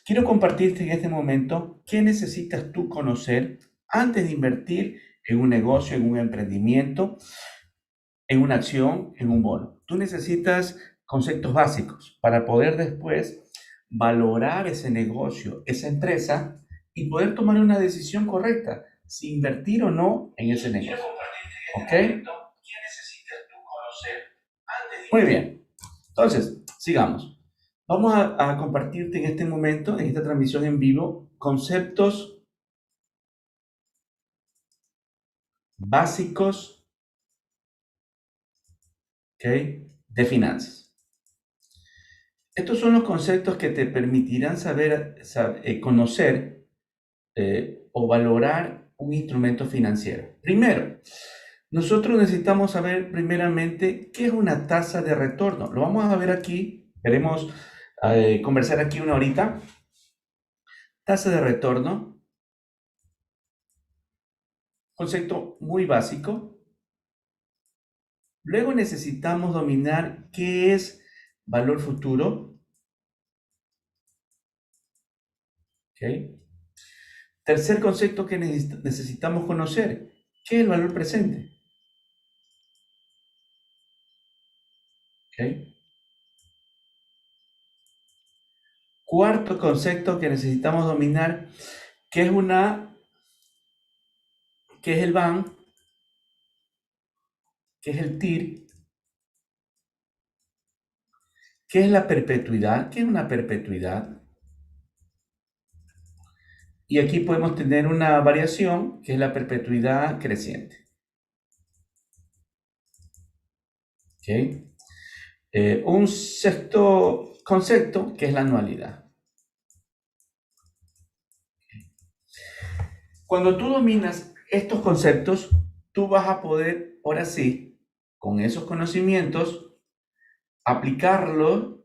quiero compartirte en este momento qué necesitas tú conocer antes de invertir en un negocio, en un emprendimiento, en una acción, en un bono. Tú necesitas conceptos básicos para poder después valorar ese negocio, esa empresa y poder tomar una decisión correcta si invertir o no en ese negocio. ¿Ok? Muy bien. Entonces, sigamos. Vamos a compartirte en este momento, en esta transmisión en vivo, conceptos básicos, ¿ok?, de finanzas. Estos son los conceptos que te permitirán conocer o valorar un instrumento financiero. Primero, nosotros necesitamos saber primeramente qué es una tasa de retorno. Lo vamos a ver aquí, queremos conversar aquí una horita. Tasa de retorno, concepto muy básico. Luego necesitamos dominar qué es valor futuro. ¿Okay? Tercer concepto que necesitamos conocer, ¿qué es el valor presente? ¿Okay? Cuarto concepto que necesitamos dominar, ¿qué es el BAN? ¿Qué es el TIR? ¿Qué es la perpetuidad? ¿Qué es una perpetuidad? Y aquí podemos tener una variación, que es la perpetuidad creciente. ¿Okay? Un sexto concepto, que es la anualidad. Cuando tú dominas estos conceptos, tú vas a poder, ahora sí, con esos conocimientos, aplicarlos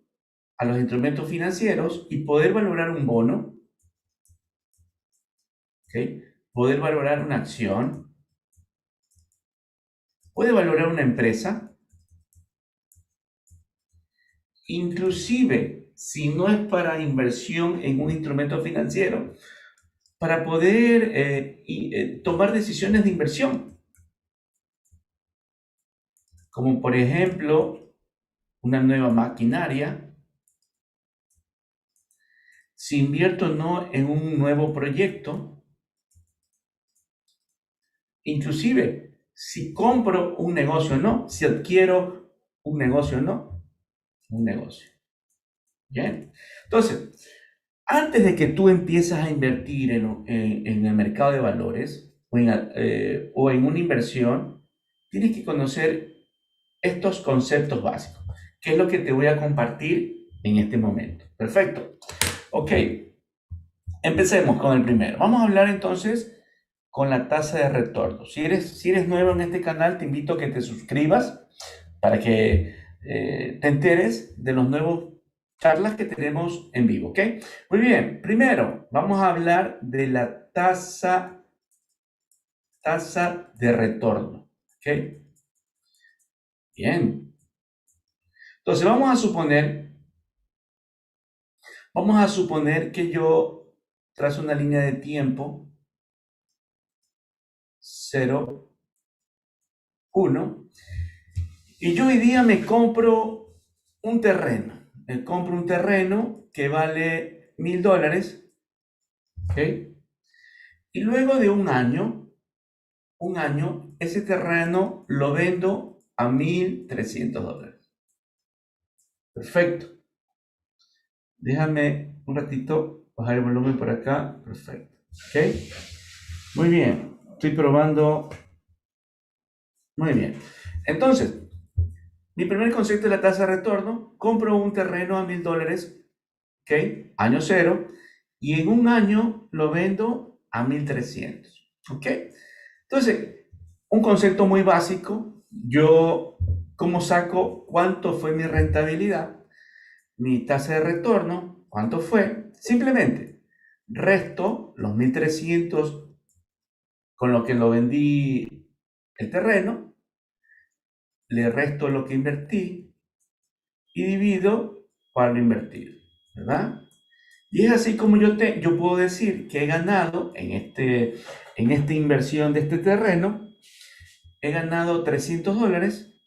a los instrumentos financieros y poder valorar un bono, ¿okay?, poder valorar una acción, puede valorar una empresa, inclusive si no es para inversión en un instrumento financiero, para poder tomar decisiones de inversión, como por ejemplo una nueva maquinaria, si invierto o no en un nuevo proyecto, inclusive si compro un negocio o no, si adquiero un negocio o no, un negocio. Bien, entonces, antes de que tú empieces a invertir en el mercado de valores o en una inversión, tienes que conocer estos conceptos básicos, que es lo que te voy a compartir en este momento. Perfecto. Ok, empecemos con el primero. Vamos a hablar entonces con la tasa de retorno. Si eres nuevo en este canal, te invito a que te suscribas para que te enteres de los nuevos charlas que tenemos en vivo, ¿ok? Muy bien, primero vamos a hablar de la tasa de retorno, ¿ok? Bien. Entonces vamos a suponer que yo trazo una línea de tiempo 0, 1, y yo hoy día me compro un terreno. Me compro un terreno que vale $1,000, ¿ok? Y luego de un año, ese terreno lo vendo a $1,300. Perfecto. Déjame un ratito bajar el volumen por acá. Perfecto. ¿Ok? Muy bien. Estoy probando. Muy bien. Entonces, mi primer concepto es la tasa de retorno. Compro un terreno a $1,000, ¿ok? Año cero. Y en un año lo vendo a 1,300. ¿Ok? Entonces, un concepto muy básico. ¿Cómo saco cuánto fue mi rentabilidad? Mi tasa de retorno, ¿cuánto fue? Simplemente resto los 1,300 con lo que lo vendí el terreno, le resto lo que invertí y divido para lo invertido, ¿verdad? Y es así como yo puedo decir que he ganado en esta inversión de este terreno, he ganado $300.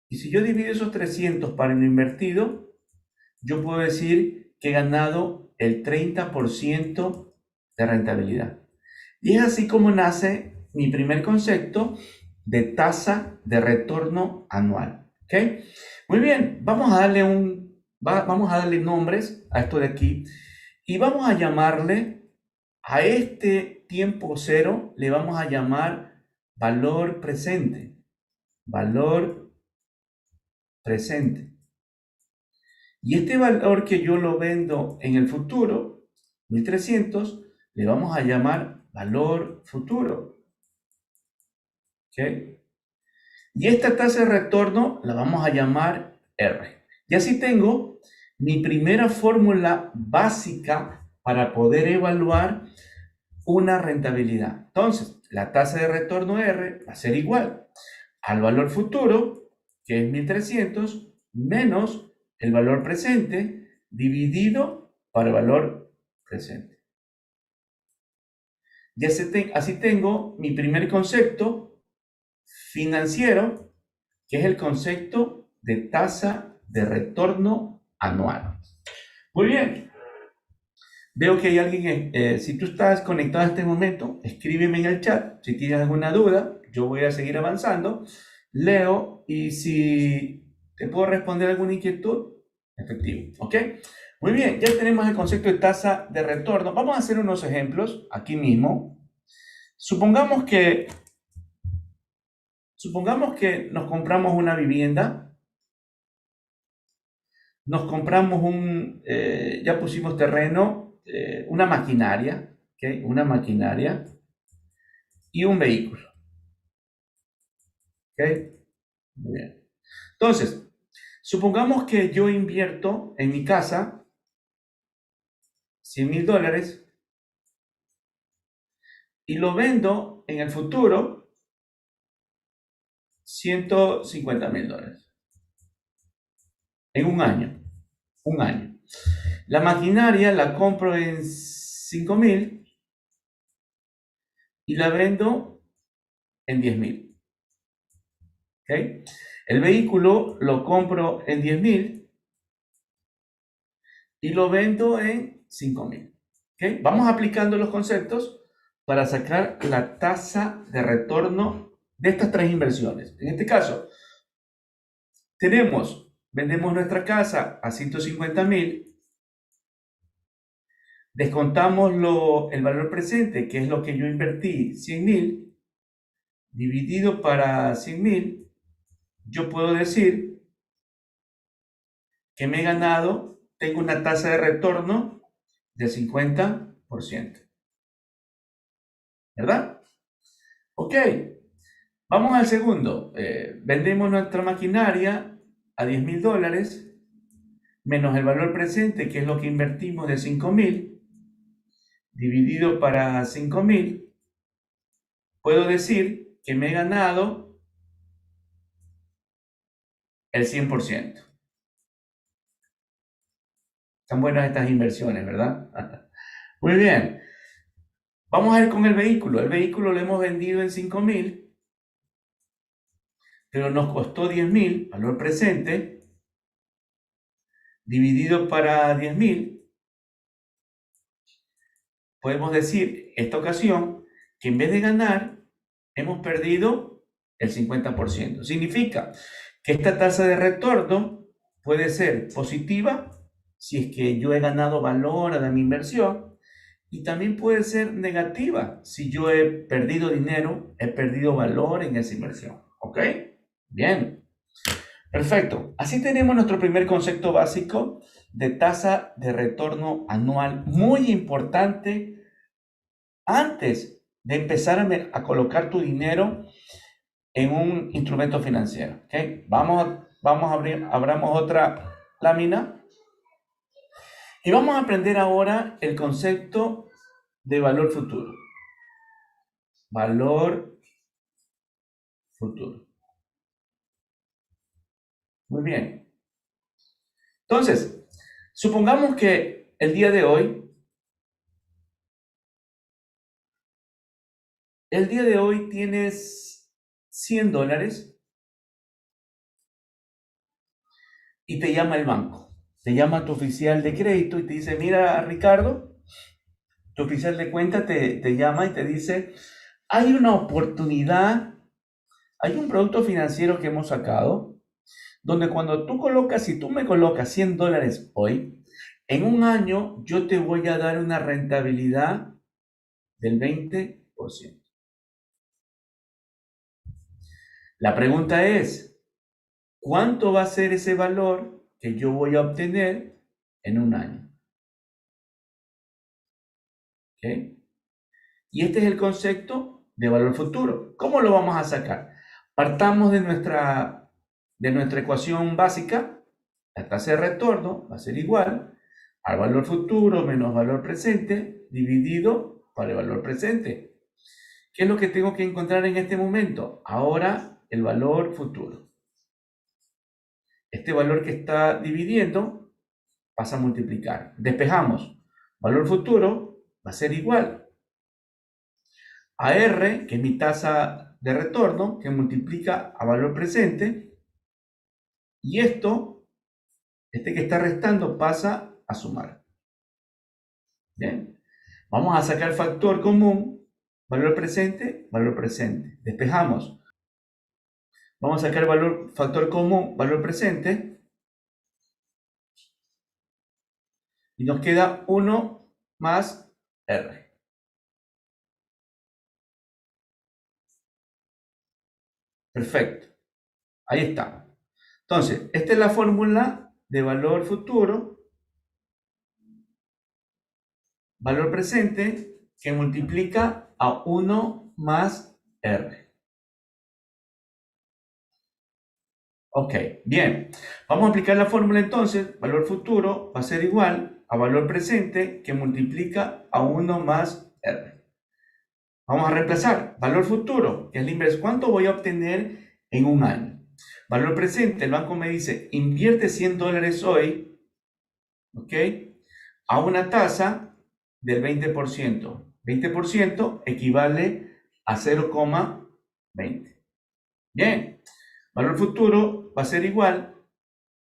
Y si yo divido esos 300 para lo invertido, yo puedo decir que he ganado el 30% de rentabilidad. Y es así como nace mi primer concepto de tasa de retorno anual. ¿Ok? Muy bien, vamos a darle nombres a esto de aquí y vamos a llamarle a este tiempo cero, le vamos a llamar valor presente. Valor presente. Y este valor que yo lo vendo en el futuro, 1300, le vamos a llamar valor futuro. ¿Ok? Y esta tasa de retorno la vamos a llamar R. Y así tengo mi primera fórmula básica para poder evaluar una rentabilidad. Entonces, la tasa de retorno R va a ser igual al valor futuro, que es 1300, menos el valor presente dividido para el valor presente. Y así tengo mi primer concepto financiero, que es el concepto de tasa de retorno anual. Muy bien. Veo que hay alguien, si tú estás conectado en este momento, escríbeme en el chat si tienes alguna duda, yo voy a seguir avanzando, leo y si te puedo responder alguna inquietud, efectivo, ¿ok? Muy bien, ya tenemos el concepto de tasa de retorno. Vamos a hacer unos ejemplos aquí mismo. Supongamos que nos compramos una vivienda, nos compramos ya pusimos terreno, una maquinaria, ¿ok? Una maquinaria y un vehículo. ¿Ok? Muy bien. Entonces, supongamos que yo invierto en mi casa $100,000 y lo vendo en el futuro $150,000. En un año. Un año. La maquinaria la compro en 5,000 y la vendo en 10,000. ¿Ok? El vehículo lo compro en 10,000 y lo vendo en 5,000. ¿Ok? Vamos aplicando los conceptos para sacar la tasa de retorno de estas tres inversiones. En este caso, vendemos nuestra casa a 150,000, descontamos el valor presente, que es lo que yo invertí, 100,000, dividido para 100,000, yo puedo decir que me he ganado, tengo una tasa de retorno del 50%. ¿Verdad? Ok, vamos al segundo. Vendemos nuestra maquinaria a $10,000 menos el valor presente, que es lo que invertimos de 5,000, dividido para 5,000. Puedo decir que me he ganado el 100%. Están buenas estas inversiones, ¿verdad? Muy bien. Vamos a ver con el vehículo. El vehículo lo hemos vendido en 5,000, pero nos costó 10,000, valor presente, dividido para 10,000. Podemos decir, esta ocasión, que en vez de ganar, hemos perdido el 50%. Significa que esta tasa de retorno puede ser positiva si es que yo he ganado valor a mi inversión y también puede ser negativa si yo he perdido dinero, he perdido valor en esa inversión. ¿Ok? Bien. Perfecto. Así tenemos nuestro primer concepto básico de tasa de retorno anual, muy importante antes de empezar a colocar tu dinero en un instrumento financiero. ¿Okay? Vamos a abramos otra lámina y vamos a aprender ahora el concepto de valor futuro. Valor futuro. Muy bien. Entonces, Supongamos que el día de hoy tienes $100 y te llama el banco. Te llama tu oficial de crédito y te dice, mira, Ricardo, tu oficial de cuenta te llama y te dice, hay una oportunidad, hay un producto financiero que hemos sacado, donde cuando si tú me colocas $100 hoy, en un año yo te voy a dar una rentabilidad del 20%. La pregunta es, ¿cuánto va a ser ese valor que yo voy a obtener en un año? ¿Ok? Y este es el concepto de valor futuro. ¿Cómo lo vamos a sacar? Partamos de nuestra ecuación básica. La tasa de retorno va a ser igual al valor futuro menos valor presente dividido por el valor presente. ¿Qué es lo que tengo que encontrar en este momento? Ahora el valor futuro. Este valor que está dividiendo pasa a multiplicar. Despejamos. Valor futuro va a ser igual a R, que es mi tasa de retorno, que multiplica a valor presente. Y este que está restando pasa a sumar. Bien. Vamos a sacar factor común, valor presente, valor presente. Despejamos. Vamos a sacar factor común, valor presente. Y nos queda 1 más R. Perfecto. Ahí está. Entonces, esta es la fórmula de valor futuro, valor presente, que multiplica a 1 más R. Ok, bien. Vamos a aplicar la fórmula entonces. Valor futuro va a ser igual a valor presente que multiplica a 1 más R. Vamos a reemplazar. Valor futuro, que es la inversa. ¿Cuánto voy a obtener en un año? Valor presente, el banco me dice, invierte $100 hoy, ¿ok? A una tasa del 20%. 20% equivale a 0,20. Bien. Valor futuro va a ser igual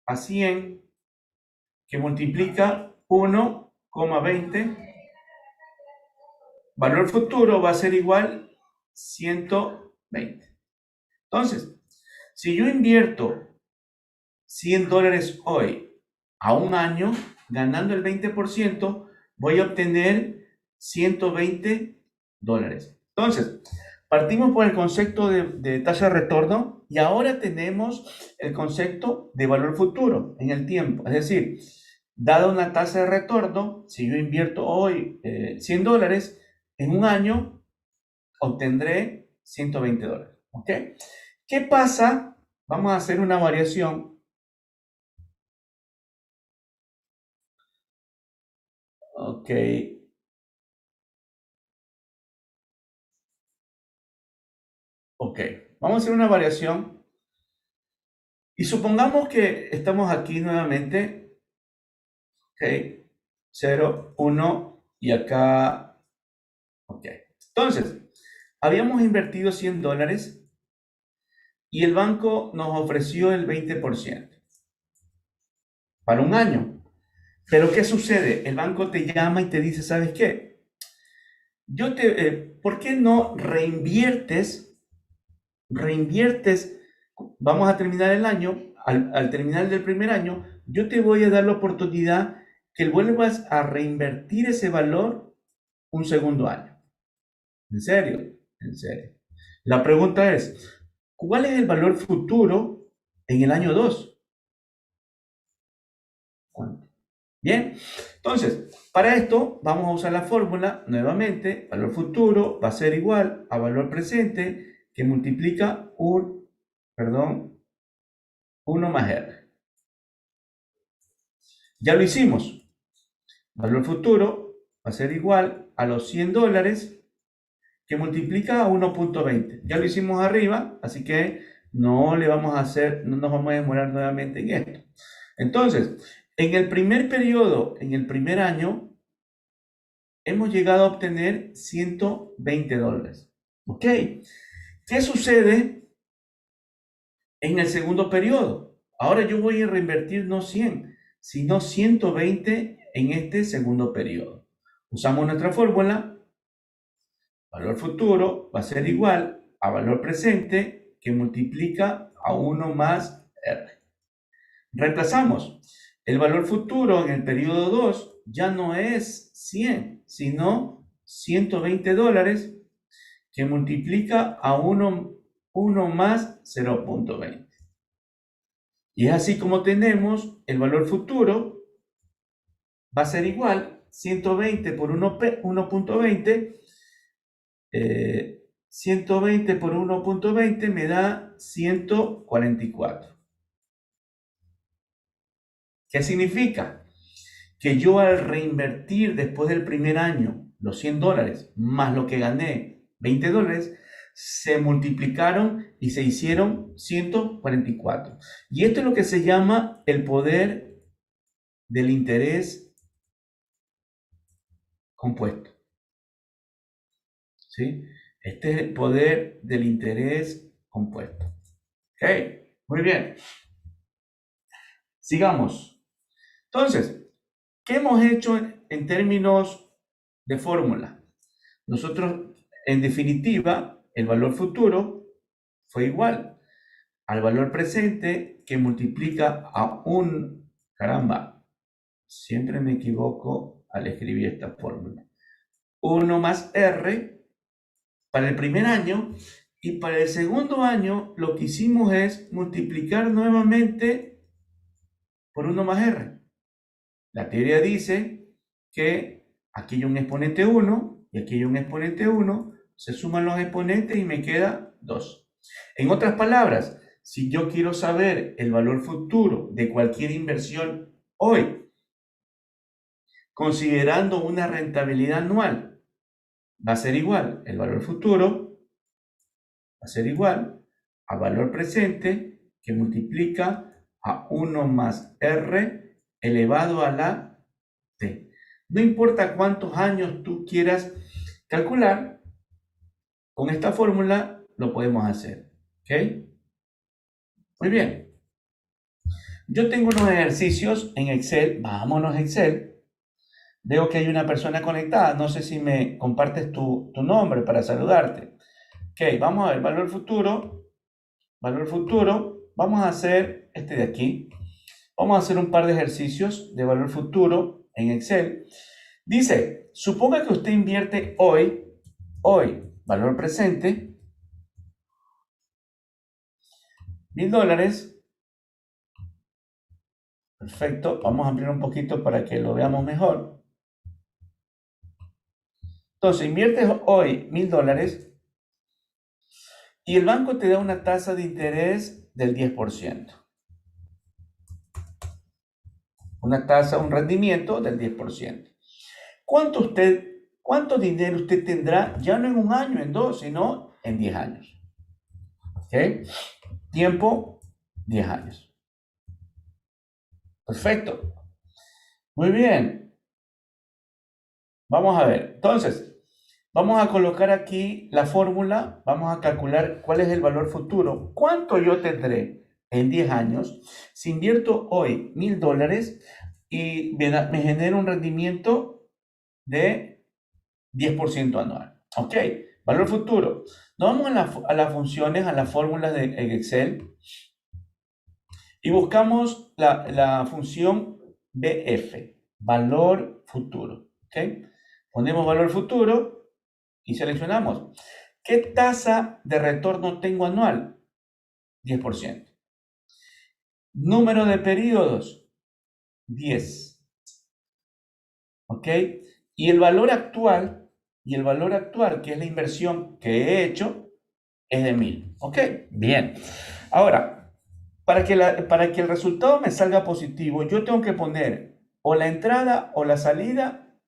a 100 que multiplica 1,20. Valor futuro va a ser igual 120. Entonces, si yo invierto $100 hoy a un año, ganando el 20%, voy a obtener $120. Entonces, partimos por el concepto de tasa de retorno y ahora tenemos el concepto de valor futuro en el tiempo. Es decir, dada una tasa de retorno, si yo invierto hoy $100, en un año obtendré $120. ¿Ok? ¿Qué pasa? Vamos a hacer una variación. Ok. Ok. Vamos a hacer una variación. Y supongamos que estamos aquí nuevamente. Ok. 0, 1 y acá. Ok. Entonces, habíamos invertido $100 y el banco nos ofreció el 20% para un año. Pero ¿qué sucede? El banco te llama y te dice, ¿sabes qué? ¿Por qué no reinviertes? Vamos a terminar el año, al terminar del primer año, yo te voy a dar la oportunidad que vuelvas a reinvertir ese valor un segundo año. ¿En serio? En serio. La pregunta es, ¿cuál es el valor futuro en el año 2? ¿Cuánto? Bien, entonces, para esto vamos a usar la fórmula nuevamente. Valor futuro va a ser igual a valor presente que multiplica 1 más R. Ya lo hicimos. Valor futuro va a ser igual a los $100 que multiplica a 1,20. Ya lo hicimos arriba, así que no nos vamos a demorar nuevamente en esto. Entonces, En el primer periodo, en el primer año, hemos llegado a obtener $120. ¿Ok? ¿Qué sucede en el segundo periodo? Ahora yo voy a reinvertir no 100, sino 120 en este segundo periodo. Usamos nuestra fórmula. Valor futuro va a ser igual a valor presente que multiplica a 1 más R. Reemplazamos. El valor futuro en el periodo 2 ya no es 100, sino $120 que multiplica a 1 más 0.20. Y es así como tenemos el valor futuro va a ser igual 120 por 1.20. 120 por 1.20 me da 144. ¿Qué significa? Que yo al reinvertir después del primer año los $100 más lo que gané, $20, se multiplicaron y se hicieron 144. Y esto es lo que se llama el poder del interés compuesto. ¿Sí? Este es el poder del interés compuesto. Ok, muy bien. Sigamos. Entonces, ¿qué hemos hecho en términos de fórmula? Nosotros, en definitiva, el valor futuro fue igual al valor presente que multiplica a un... Caramba, siempre me equivoco al escribir esta fórmula. 1 más R para el primer año, y para el segundo año lo que hicimos es multiplicar nuevamente por 1 más R. La teoría dice que aquí hay un exponente 1 y aquí hay un exponente 1, se suman los exponentes y me queda 2. En otras palabras, si yo quiero saber el valor futuro de cualquier inversión hoy, considerando una rentabilidad anual, va a ser igual, el valor futuro va a ser igual a valor presente que multiplica a 1 más R elevado a la T. No importa cuántos años tú quieras calcular, con esta fórmula lo podemos hacer. ¿Ok? Muy bien. Yo tengo unos ejercicios en Excel. Vámonos a Excel. Veo que hay una persona conectada. No sé si me compartes tu nombre para saludarte. Ok, vamos a ver. Valor futuro. Valor futuro. Vamos a hacer este de aquí. Vamos a hacer un par de ejercicios de valor futuro en Excel. Dice, suponga que usted invierte hoy, valor presente, $1000. Perfecto, vamos a ampliar un poquito para que lo veamos mejor. Entonces, inviertes hoy $1000 y el banco te da una tasa de interés del 10%. Una tasa, un rendimiento del 10%. ¿Cuánto dinero usted tendrá ya no en un año, en dos, sino en 10 años? ¿Ok? Tiempo, 10 años. Perfecto. Muy bien. Vamos a ver. Entonces, vamos a colocar aquí la fórmula. Vamos a calcular cuál es el valor futuro. ¿Cuánto yo tendré en 10 años si invierto hoy $1000 y me genera un rendimiento de 10% anual? Ok. Valor futuro. Nos vamos a las funciones, a las fórmulas de Excel y buscamos la función BF, valor futuro. ¿Ok? Ponemos valor futuro y seleccionamos. ¿Qué tasa de retorno tengo anual? 10%. Número de periodos, 10. ¿Ok? Y el valor actual, que es la inversión que he hecho, es de 1000. ¿Ok? Bien. Ahora, para que el resultado me salga positivo, yo tengo que poner o la entrada o la salida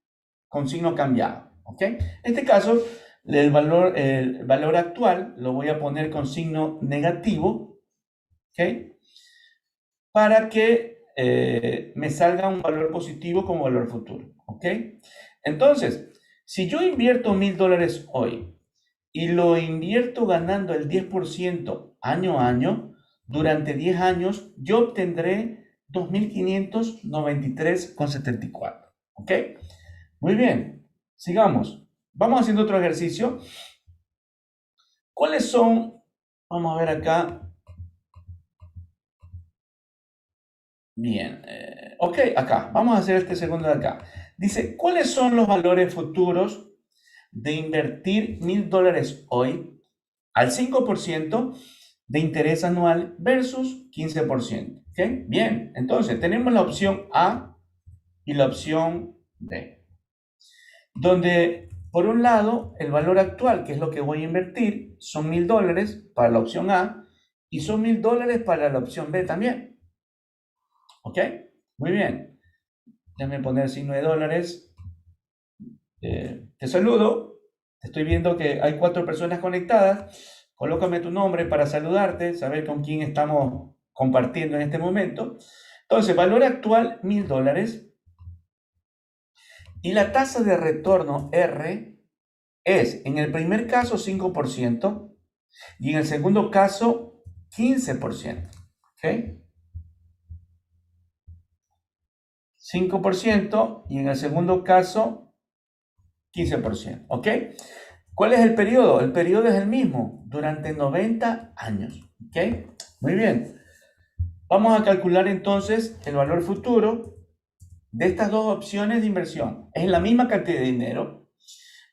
con signo cambiado. ¿Ok? En este caso, el valor actual lo voy a poner con signo negativo. ¿Ok? Para que me salga un valor positivo como valor futuro. ¿Ok? Entonces, si yo invierto $1000 hoy y lo invierto ganando el 10% año a año, durante 10 años, yo obtendré 2.593,74. ¿Ok? Muy bien, sigamos. Vamos haciendo otro ejercicio. ¿Cuáles son? Vamos a ver acá. Bien, ok, acá. Vamos a hacer este segundo de acá. Dice, ¿cuáles son los valores futuros de invertir $1000 hoy al 5% de interés anual versus 15%? ¿Ok? Bien, entonces tenemos la opción A y la opción B, donde por un lado el valor actual, que es lo que voy a invertir, son $1000 para la opción A y son $1000 para la opción B también. ¿Ok? Muy bien. Déjame poner signo de dólares. Te saludo. Estoy viendo que hay 4 personas conectadas. Colócame tu nombre para saludarte, saber con quién estamos compartiendo en este momento. Entonces, valor actual, $1000. Y la tasa de retorno R es, en el primer caso, 5% y en el segundo caso, 15%. ¿Ok? 5% y en el segundo caso, 15%. ¿Ok? ¿Cuál es el periodo? El periodo es el mismo, durante 90 años. ¿Ok? Muy bien. Vamos a calcular entonces el valor futuro de estas dos opciones de inversión. Es la misma cantidad de dinero,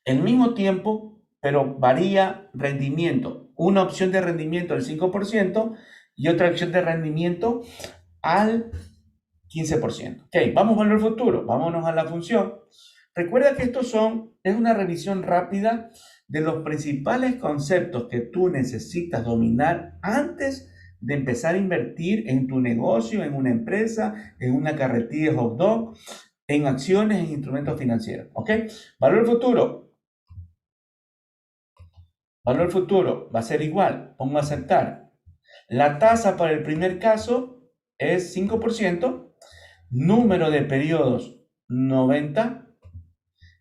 el mismo tiempo, pero varía rendimiento. Una opción de rendimiento al 5% y otra opción de rendimiento al 15%. Ok, vamos al valor futuro. Vámonos a la función. Recuerda que es una revisión rápida de los principales conceptos que tú necesitas dominar antes de empezar a invertir en tu negocio, en una empresa, en una carretilla de hot dog, en acciones, en instrumentos financieros. ¿Ok? Valor futuro. Valor futuro va a ser igual. Pongo a aceptar. La tasa para el primer caso es 5%. Número de periodos 90.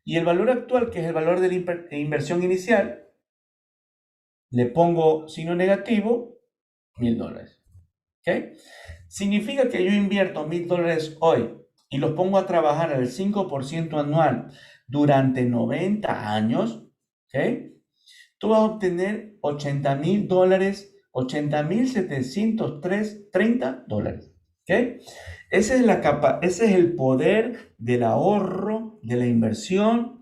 Y el valor actual, que es el valor de la inversión inicial, le pongo signo negativo, $1000. ¿Ok? Significa que yo invierto $1000 hoy y los pongo a trabajar al 5% anual durante 90 años. ¿Ok? Tú vas a obtener $80,000, $80,730. ¿Ok? Ese es el poder del ahorro, de la inversión.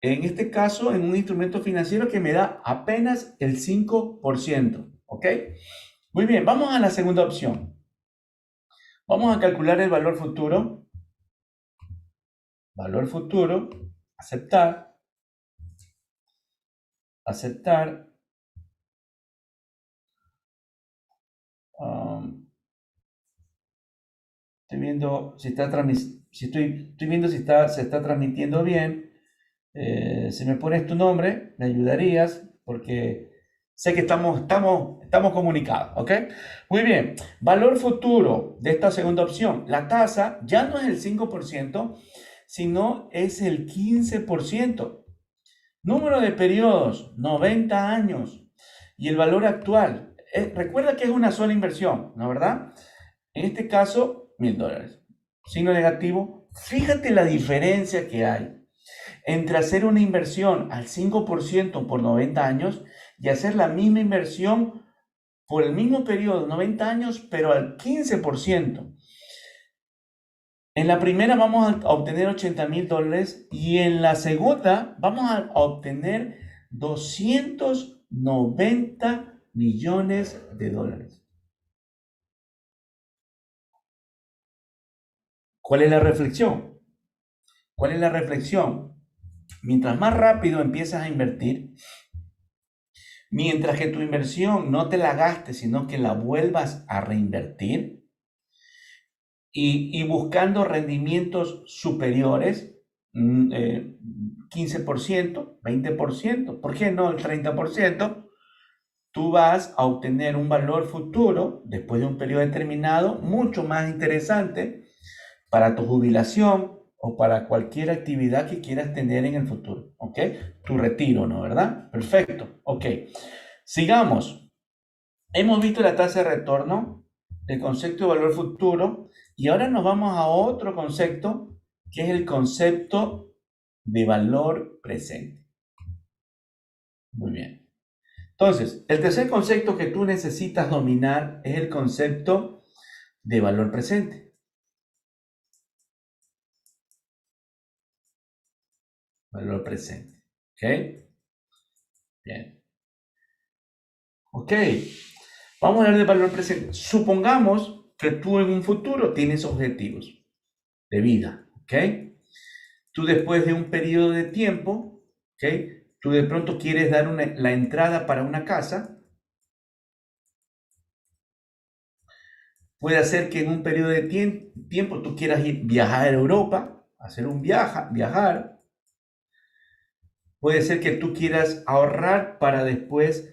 En este caso, en un instrumento financiero que me da apenas el 5%. ¿Ok? Muy bien, vamos a la segunda opción. Vamos a calcular el valor futuro. Valor futuro, aceptar, aceptar. Estoy viendo si estoy viendo si se está transmitiendo bien. Si me pones tu nombre, me ayudarías porque sé que estamos comunicados, ¿ok? Muy bien. Valor futuro de esta segunda opción. La tasa ya no es el 5%, sino es el 15%. Número de periodos, 90 años. Y el valor actual. Recuerda que es una sola inversión, ¿no verdad? En este caso, $1000. Signo negativo. Fíjate la diferencia que hay entre hacer una inversión al 5% por 90 años y hacer la misma inversión por el mismo periodo, 90 años, pero al 15%. En la primera vamos a obtener $80,000 y en la segunda vamos a obtener 290 millones de dólares. ¿Cuál es la reflexión? ¿Cuál es la reflexión? Mientras más rápido empiezas a invertir, mientras que tu inversión no te la gastes, sino que la vuelvas a reinvertir y buscando rendimientos superiores, 15%, 20%, ¿por qué no el 30%? tú vas a obtener un valor futuro después de un periodo determinado mucho más interesante para tu jubilación o para cualquier actividad que quieras tener en el futuro, ¿ok? Tu retiro, ¿no? ¿Verdad? Perfecto, ok. Sigamos. Hemos visto la tasa de retorno, el concepto de valor futuro, y ahora nos vamos a otro concepto, que es el concepto de valor presente. Muy bien. Entonces, el tercer concepto que tú necesitas dominar es el concepto de valor presente. Valor presente. ¿Ok? Bien. Ok. Vamos a hablar de valor presente. Supongamos que tú en un futuro tienes objetivos de vida. ¿Ok? Tú después de un periodo de tiempo, ¿ok? Tú de pronto quieres dar la entrada para una casa. Puede ser que en un periodo de tiempo tú quieras viajar a Europa, hacer un viajar. Puede ser que tú quieras ahorrar para después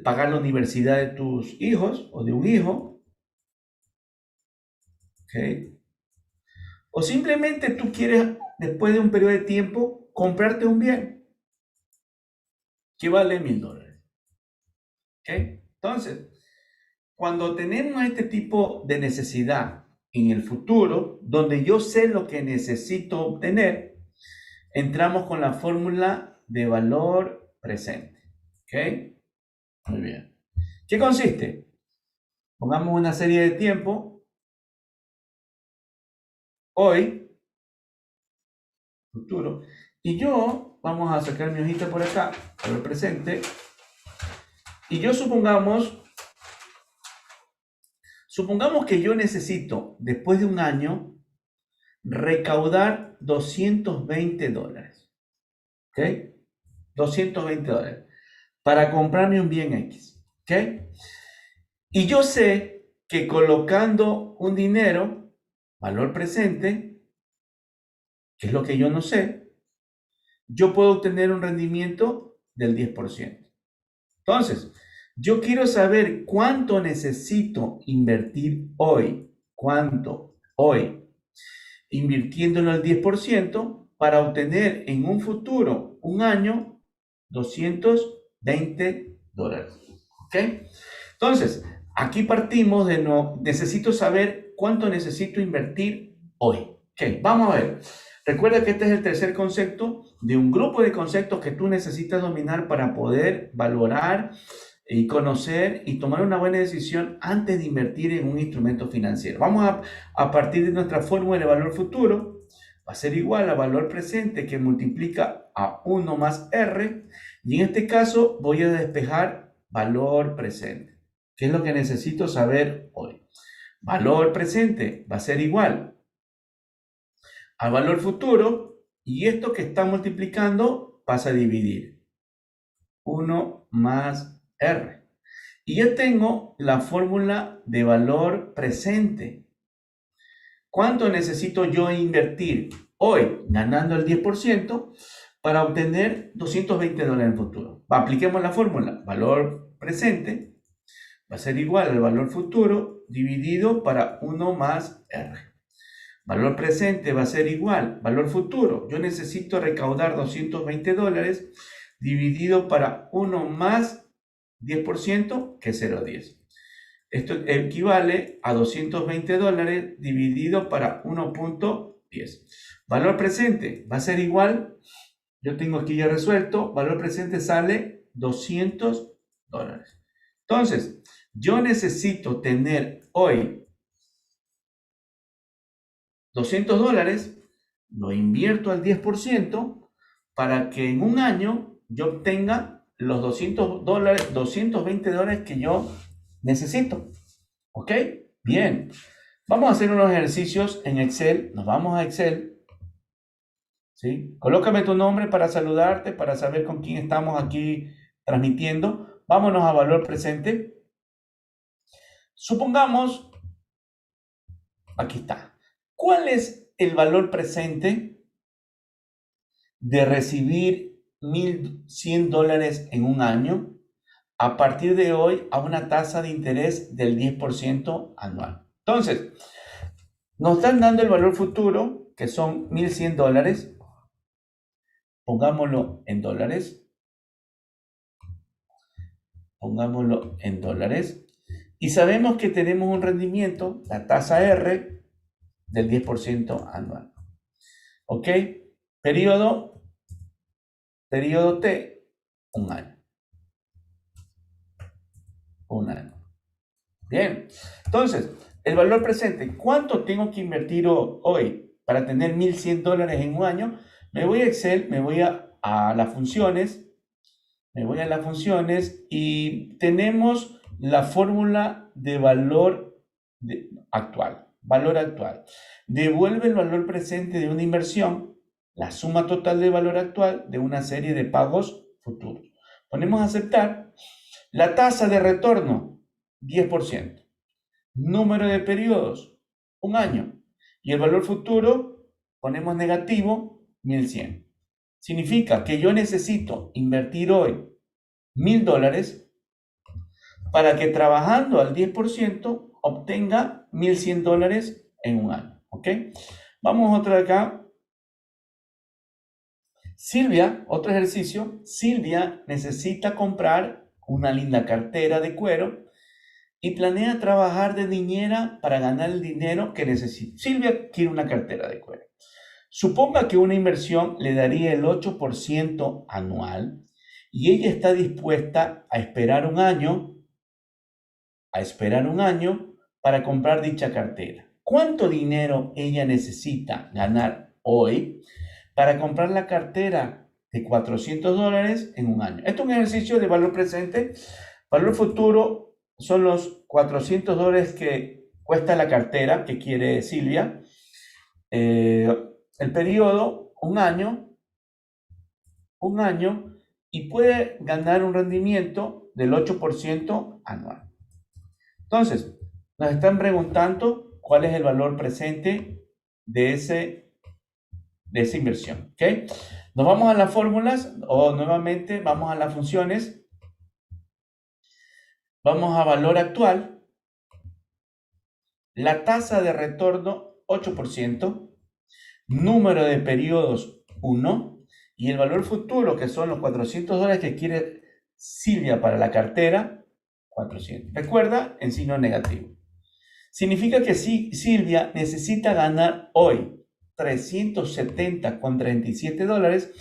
pagar la universidad de tus hijos o de un hijo. ¿Ok? O simplemente tú quieres, después de un periodo de tiempo, comprarte un bien que vale $1000. ¿Ok? Entonces, cuando tenemos este tipo de necesidad en el futuro, donde yo sé lo que necesito obtener, entramos con la fórmula de valor presente. ¿Ok? Muy bien. ¿Qué consiste? Pongamos una serie de tiempo. Hoy, futuro. Y yo, vamos a sacar mi hojita por acá, valor presente. Y yo supongamos que yo necesito, después de un año, recaudar $220. ¿Ok? $220 para comprarme un bien X. ¿Ok? Y yo sé que colocando un dinero, valor presente, que es lo que yo no sé, yo puedo obtener un rendimiento del 10%. Entonces, yo quiero saber cuánto necesito invertir hoy. ¿Cuánto? Hoy. Invirtiéndolo al 10% para obtener en un futuro, un año, $220. ¿Ok? Entonces, aquí partimos de necesito saber cuánto necesito invertir hoy. Ok, vamos a ver. Recuerda que este es el tercer concepto de un grupo de conceptos que tú necesitas dominar para poder valorar y conocer y tomar una buena decisión antes de invertir en un instrumento financiero. Vamos a partir de nuestra fórmula de valor futuro, va a ser igual a valor presente que multiplica a 1 más R, y en este caso voy a despejar valor presente. ¿Qué es lo que necesito saber hoy? Valor presente va a ser igual al valor futuro, y esto que está multiplicando pasa a dividir. 1 más R. Y ya tengo la fórmula de valor presente. ¿Cuánto necesito yo invertir hoy, ganando el 10%, para obtener $220 en el futuro? Apliquemos la fórmula. Valor presente va a ser igual al valor futuro dividido para 1 más R. Valor presente va a ser igual, valor futuro. Yo necesito recaudar $220 dividido para 1 más 10%, que es 0,10. Esto equivale a $220 dividido para 1.10. Valor presente va a ser igual, yo tengo aquí ya resuelto, valor presente sale $200. Entonces, yo necesito tener hoy $200, lo invierto al 10% para que en un año yo obtenga los $220 que yo necesito. ¿Ok? Bien. Vamos a hacer unos ejercicios en Excel. Nos vamos a Excel. ¿Sí? Colócame tu nombre para saludarte, para saber con quién estamos aquí transmitiendo. Vámonos a valor presente. Supongamos, aquí está. ¿Cuál es el valor presente de recibir $1100 en un año a partir de hoy a una tasa de interés del 10% anual. Entonces, nos están dando el valor futuro, que son $1,100. Pongámoslo en dólares. Pongámoslo en dólares. Y sabemos que tenemos un rendimiento, la tasa R, del 10% anual. ¿Ok? Periodo T, un año. Un año. Bien. Entonces, el valor presente, ¿cuánto tengo que invertir hoy para tener $1,100 en un año? Me voy a Excel, me voy a las funciones, y tenemos la fórmula de valor actual. Valor actual. Devuelve el valor presente de una inversión, la suma total de valor actual de una serie de pagos futuros. Ponemos a aceptar. La tasa de retorno, 10%. Número de periodos, un año. Y el valor futuro, ponemos negativo, 1,100. Significa que yo necesito invertir hoy $1,000 para que trabajando al 10% obtenga $1,100 en un año. ¿Ok? Vamos a otra de acá. Silvia, otro ejercicio. Silvia necesita comprar una linda cartera de cuero y planea trabajar de niñera para ganar el dinero que necesita. Silvia quiere una cartera de cuero. Suponga que una inversión le daría el 8% anual y ella está dispuesta a esperar un año para comprar dicha cartera. ¿Cuánto dinero ella necesita ganar hoy para comprar la cartera de $400 en un año? Esto es un ejercicio de valor presente. Valor futuro son los $400 que cuesta la cartera que quiere Silvia. El periodo, un año, y puede ganar un rendimiento del 8% anual. Entonces, nos están preguntando cuál es el valor presente de esa inversión. ¿Ok? Nos vamos a las fórmulas o nuevamente vamos a las funciones. Vamos a valor actual. La tasa de retorno 8%. Número de periodos 1. Y el valor futuro, que son los $400 que quiere Silvia para la cartera, 400. Recuerda, en signo negativo. Significa que si Silvia necesita ganar hoy $370,37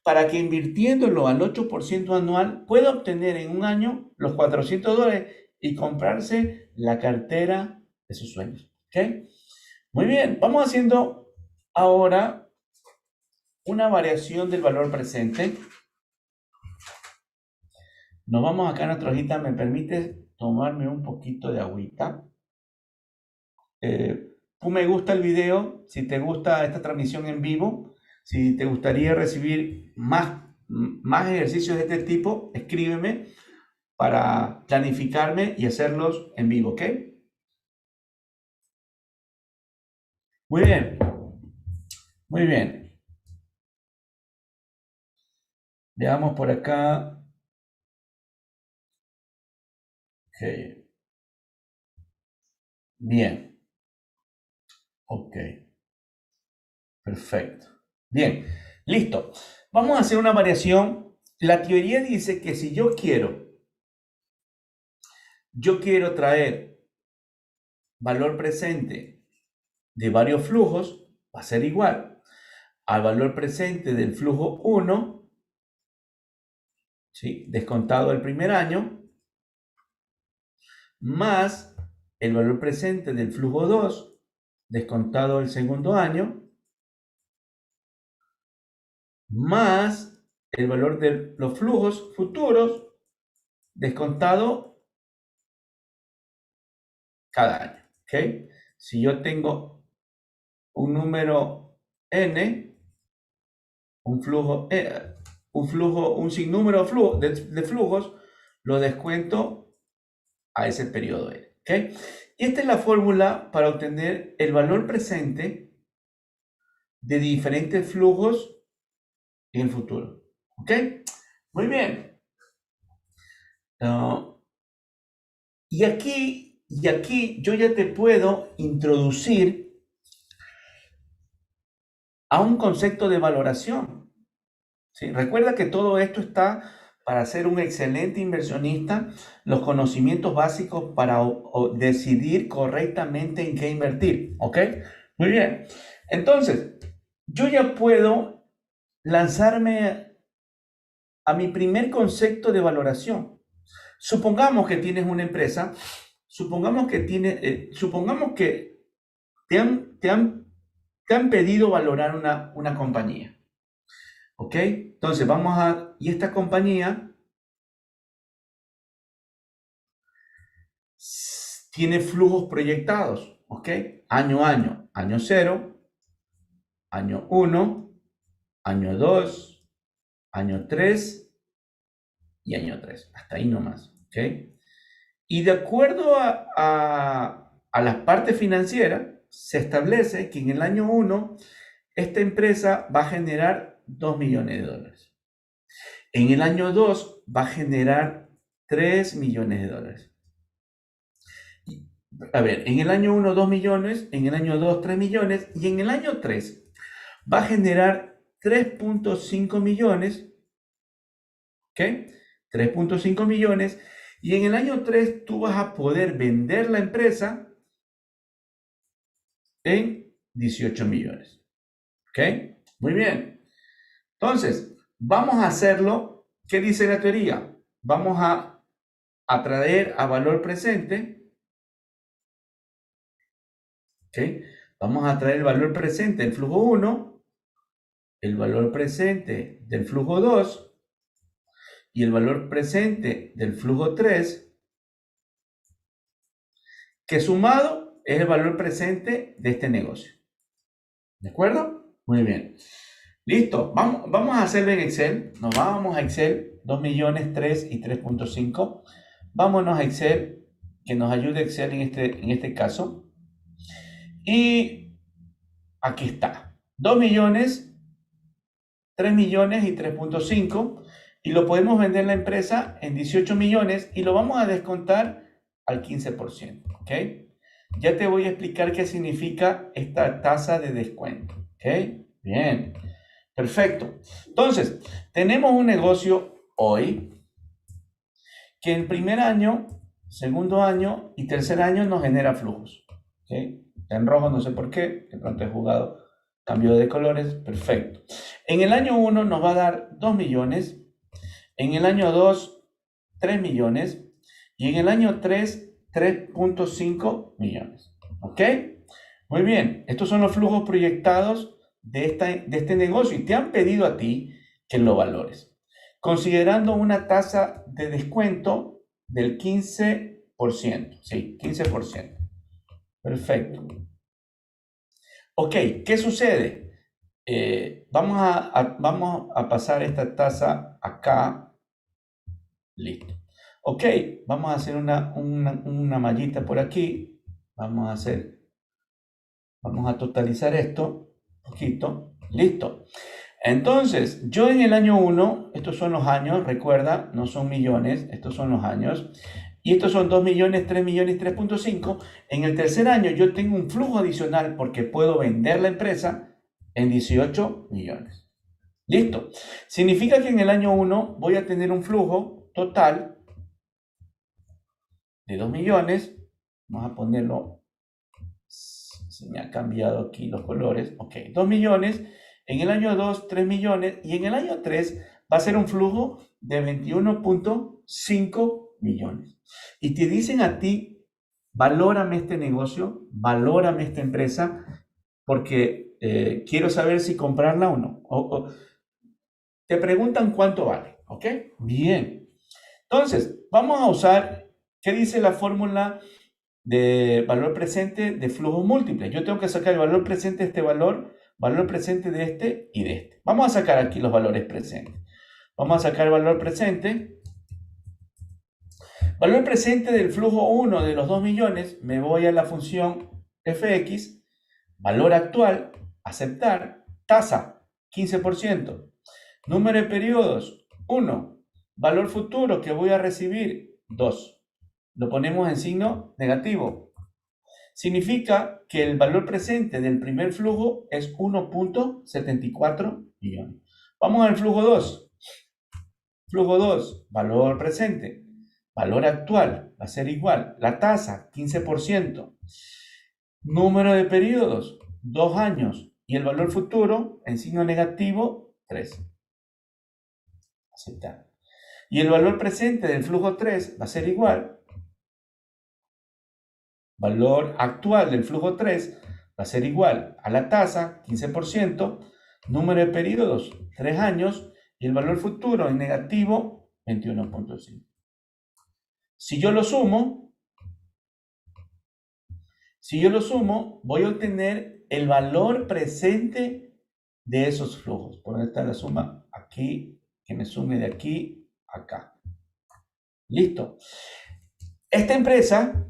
para que invirtiéndolo al 8% anual pueda obtener en un año los $400 y comprarse la cartera de sus sueños. ¿Ok? Muy bien, vamos haciendo ahora una variación del valor presente. Nos vamos acá a nuestra hojita. ¿Me permite tomarme un poquito de agüita? Tú me gusta el video, si te gusta esta transmisión en vivo, si te gustaría recibir más ejercicios de este tipo, escríbeme para planificarme y hacerlos en vivo, ¿ok? Muy bien, muy bien. Veamos por acá. Ok. Bien. Ok. Perfecto. Bien. Listo. Vamos a hacer una variación. La teoría dice que si yo quiero traer valor presente de varios flujos, va a ser igual al valor presente del flujo 1, ¿sí?, descontado el primer año, más el valor presente del flujo 2, descontado el segundo año, más el valor de los flujos futuros, descontado cada año. ¿Ok? Si yo tengo un número n, un sinnúmero de flujos, lo descuento a ese periodo n. ¿Ok? Y esta es la fórmula para obtener el valor presente de diferentes flujos en el futuro. ¿Ok? Muy bien. Y aquí yo ya te puedo introducir a un concepto de valoración. ¿Sí? Recuerda que todo esto está para ser un excelente inversionista, los conocimientos básicos para decidir correctamente en qué invertir. ¿Ok? Muy bien. Entonces, yo ya puedo lanzarme a mi primer concepto de valoración. Supongamos que tienes una empresa, supongamos que te han pedido valorar una compañía. ¿Ok? Entonces y esta compañía tiene flujos proyectados. ¿Ok? Año a año. Año 0, año 1, año 2, año 3 y año 3. Hasta ahí nomás. ¿Ok? Y de acuerdo a la parte financiera, se establece que en el año 1 esta empresa va a generar $2 millones. En el año 2 va a generar $3 millones. A ver, en el año 1 $2 millones, en el año 2 $3 millones y en el año 3 va a generar 3.5 millones. ¿Ok? 3.5 millones. Y en el año 3 tú vas a poder vender la empresa en 18 millones. ¿Ok? Muy bien. Entonces, vamos a hacerlo. ¿Qué dice la teoría? Vamos a traer a valor presente. ¿Ok? Vamos a traer el valor presente del flujo 1, el valor presente del flujo 2 y el valor presente del flujo 3, que sumado es el valor presente de este negocio. ¿De acuerdo? Muy bien. Listo. Vamos a hacerlo en Excel. Nos vamos a Excel, 2 millones, 3 y 3.5. Vámonos a Excel, que nos ayude Excel en este caso. Y aquí está. 2 millones, 3 millones y 3.5. Y lo podemos vender la empresa en 18 millones y lo vamos a descontar al 15%. ¿Ok? Ya te voy a explicar qué significa esta tasa de descuento. ¿Ok? Bien. Perfecto. Entonces, tenemos un negocio hoy que en primer año, segundo año y tercer año nos genera flujos. ¿Okay? En rojo no sé por qué, de pronto he jugado cambio de colores, perfecto. En el año 1 nos va a dar 2 millones, en el año 2, 3 millones y en el año 3, 3.5 millones. ¿Ok? Muy bien, estos son los flujos proyectados de este negocio y te han pedido a ti que lo valores considerando una tasa de descuento del 15%. Sí, 15%. Perfecto. Ok, ¿qué sucede? Vamos a pasar esta tasa acá. Listo. Ok, vamos a hacer una mallita por aquí. Vamos a totalizar esto un poquito. Listo. Entonces, yo en el año 1, estos son los años, recuerda, no son millones, estos son los años, y estos son 2 millones, 3 millones, 3.5. En el tercer año yo tengo un flujo adicional porque puedo vender la empresa en 18 millones. Listo. Significa que en el año 1 voy a tener un flujo total de 2 millones. Vamos a ponerlo, se me ha cambiado aquí los colores. Ok, 2 millones. En el año 2, 3 millones. Y en el año 3 va a ser un flujo de 21.5 millones. Y te dicen a ti, valórame este negocio, valórame esta empresa, porque quiero saber si comprarla o no. Te preguntan cuánto vale. ¿Ok? Bien. Entonces, vamos a usar, ¿qué dice la fórmula de valor presente de flujo múltiple? Yo tengo que sacar el valor presente de este valor presente de este y de este. Vamos a sacar aquí los valores presentes. Vamos a sacar el valor presente. Valor presente del flujo 1 de los 2 millones, me voy a la función fx, valor actual, aceptar, tasa, 15%. Número de periodos, 1. Valor futuro que voy a recibir, 2. Lo ponemos en signo negativo. Significa que el valor presente del primer flujo es 1.74 millones. Vamos al flujo 2. Flujo 2, valor presente. Valor actual va a ser igual. La tasa, 15%. Número de periodos, 2 años. Y el valor futuro, en signo negativo, 3. Aceptar. Y el valor presente del flujo 3 va a ser igual. Valor actual del flujo 3 va a ser igual a la tasa, 15%, número de periodos, 3 años, y el valor futuro en negativo, 21.5. Si yo lo sumo, voy a obtener el valor presente de esos flujos. Por donde está la suma aquí, que me sume de aquí a acá. Listo. Esta empresa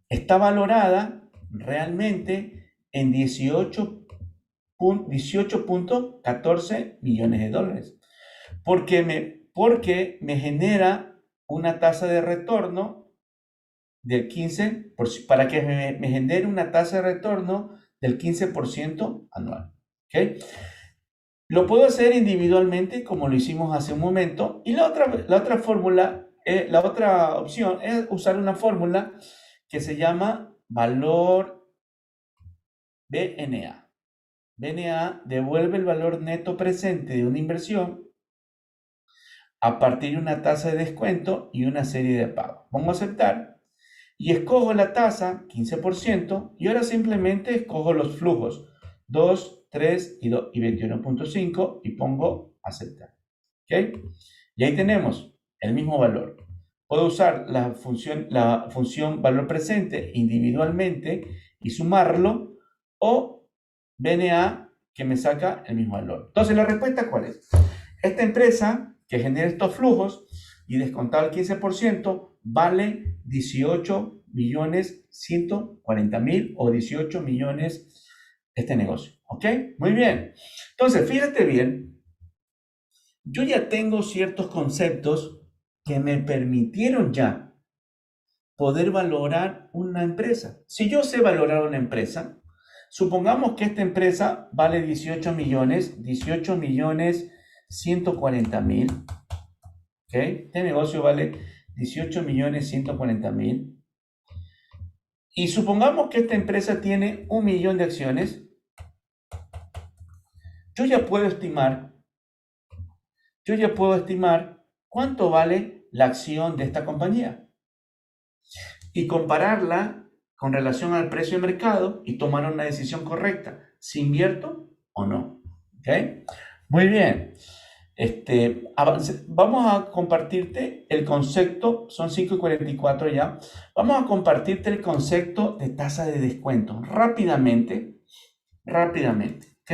está valorada realmente en 18.14 millones de dólares. Porque me genera una tasa de retorno del 15%, para que me genere una tasa de retorno del 15% anual. ¿Okay? Lo puedo hacer individualmente, como lo hicimos hace un momento, y la otra fórmula, la otra opción es usar una fórmula que se llama valor BNA. BNA devuelve el valor neto presente de una inversión a partir de una tasa de descuento y una serie de pagos. Pongo aceptar y escojo la tasa, 15%, y ahora simplemente escojo los flujos, 2, 3 y 21.5, y pongo aceptar. ¿Ok? Y ahí tenemos el mismo valor. Puedo usar la función valor presente individualmente y sumarlo, o BNA, que me saca el mismo valor. Entonces, ¿la respuesta cuál es? Esta empresa que genera estos flujos y descontado el 15% vale 18.140.000 o 18 millones este negocio. ¿Ok? Muy bien. Entonces, fíjate bien, yo ya tengo ciertos conceptos que me permitieron ya poder valorar una empresa. Si yo sé valorar una empresa, supongamos que esta empresa vale 18 millones 140.000. ¿Ok? Este negocio vale 18.140.000. Y supongamos que esta empresa tiene 1 millón de acciones. Yo ya puedo estimar cuánto vale la acción de esta compañía y compararla con relación al precio de mercado y tomar una decisión correcta, si invierto o no. ¿Ok? Muy bien. Vamos a compartirte el concepto, son 5:44 ya. Vamos a compartirte el concepto de tasa de descuento rápidamente, ¿ok?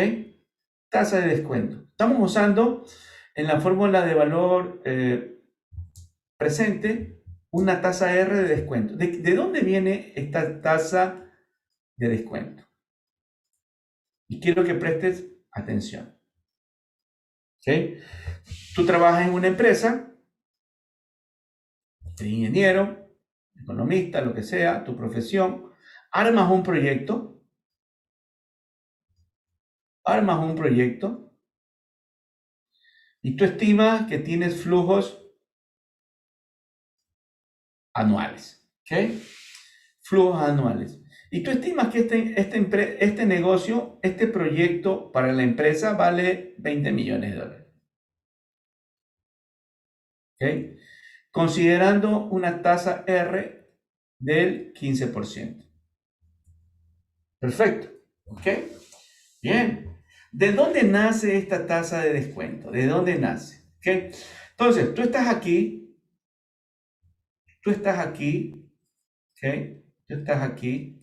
Tasa de descuento. Estamos usando en la fórmula de valor presente una tasa R de descuento. ¿De dónde viene esta tasa de descuento? Y quiero que prestes atención. ¿Ok? Tú trabajas en una empresa, eres ingeniero, economista, lo que sea, tu profesión, armas un proyecto, y tú estimas que tienes flujos anuales. ¿Ok? Flujos anuales. Y tú estimas que este negocio, este proyecto para la empresa vale 20 millones de dólares. ¿Ok? Considerando una tasa R del 15%. Perfecto. ¿Ok? Bien. ¿De dónde nace esta tasa de descuento? ¿De dónde nace? ¿Ok? Entonces, tú estás aquí, ¿ok? Tú estás aquí,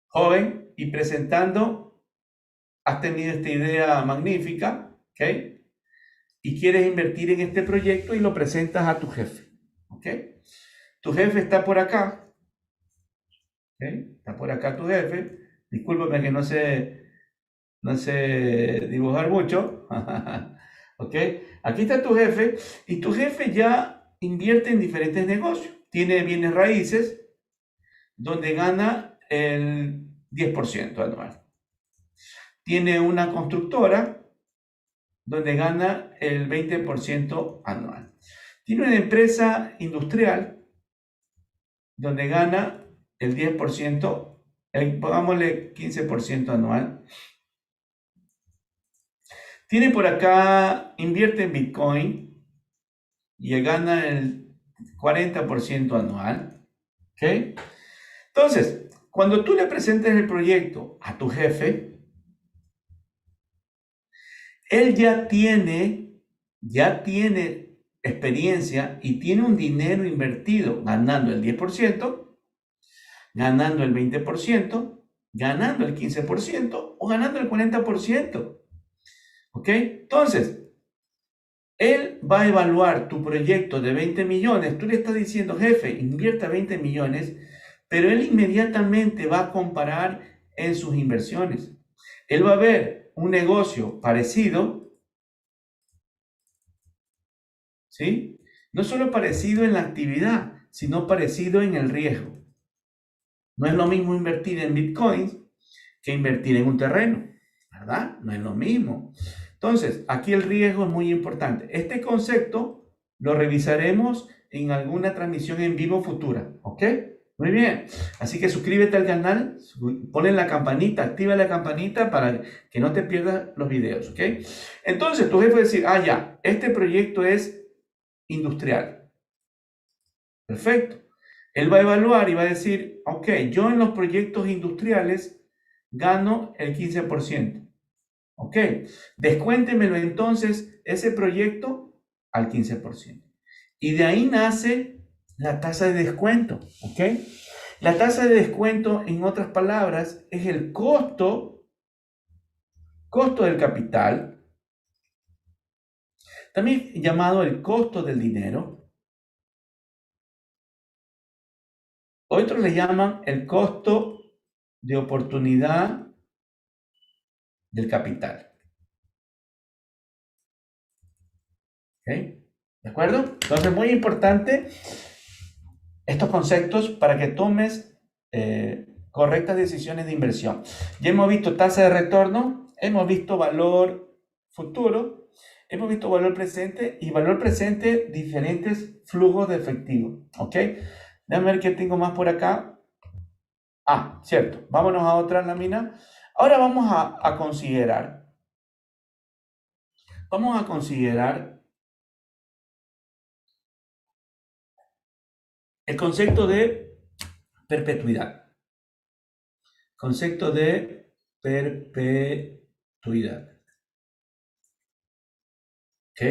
joven, y presentando, has tenido esta idea magnífica, ¿ok? Y quieres invertir en este proyecto y lo presentas a tu jefe, ¿ok? Tu jefe está por acá, ¿ok? Está por acá tu jefe. Discúlpame que no sé dibujar mucho, ¿ok? Aquí está tu jefe, y tu jefe ya invierte en diferentes negocios. Tiene bienes raíces, donde gana el 10% anual. Tiene una constructora, donde gana el 20% anual. Tiene una empresa industrial, donde gana el 10%, pongámosle 15% anual. Tiene por acá, invierte en Bitcoin y gana el 40% anual. ¿Ok? Entonces, cuando tú le presentes el proyecto a tu jefe, él ya tiene experiencia y tiene un dinero invertido ganando el 10%, ganando el 20%, ganando el 15% o ganando el 40%. ¿Ok? Entonces, él va a evaluar tu proyecto de 20 millones. Tú le estás diciendo, jefe, invierta 20 millones, pero él inmediatamente va a comparar en sus inversiones. Él va a ver un negocio parecido, ¿sí? No solo parecido en la actividad, sino parecido en el riesgo. No es lo mismo invertir en bitcoins que invertir en un terreno, ¿verdad? No es lo mismo. Entonces, aquí el riesgo es muy importante. Este concepto lo revisaremos en alguna transmisión en vivo futura, ¿ok? Muy bien. Así que suscríbete al canal, ponle la campanita, activa la campanita para que no te pierdas los videos, ¿ok? Entonces, tu jefe va a decir, ah, ya, este proyecto es industrial. Perfecto. Él va a evaluar y va a decir, ok, yo en los proyectos industriales gano el 15%. Ok, descuéntemelo entonces ese proyecto al 15%. Y de ahí nace la tasa de descuento. Ok, la tasa de descuento, en otras palabras, es el costo del capital, también llamado el costo del dinero. Otros le llaman el costo de oportunidad del capital. ¿Ok? ¿De acuerdo? Entonces, muy importante estos conceptos para que tomes correctas decisiones de inversión. Ya hemos visto tasa de retorno, hemos visto valor futuro, hemos visto valor presente y valor presente diferentes flujos de efectivo. ¿Ok? Déjame ver qué tengo más por acá. Ah, cierto. Vámonos a otra lámina. Ahora vamos a considerar. Vamos a considerar el concepto de perpetuidad. Concepto de perpetuidad. ¿Ok?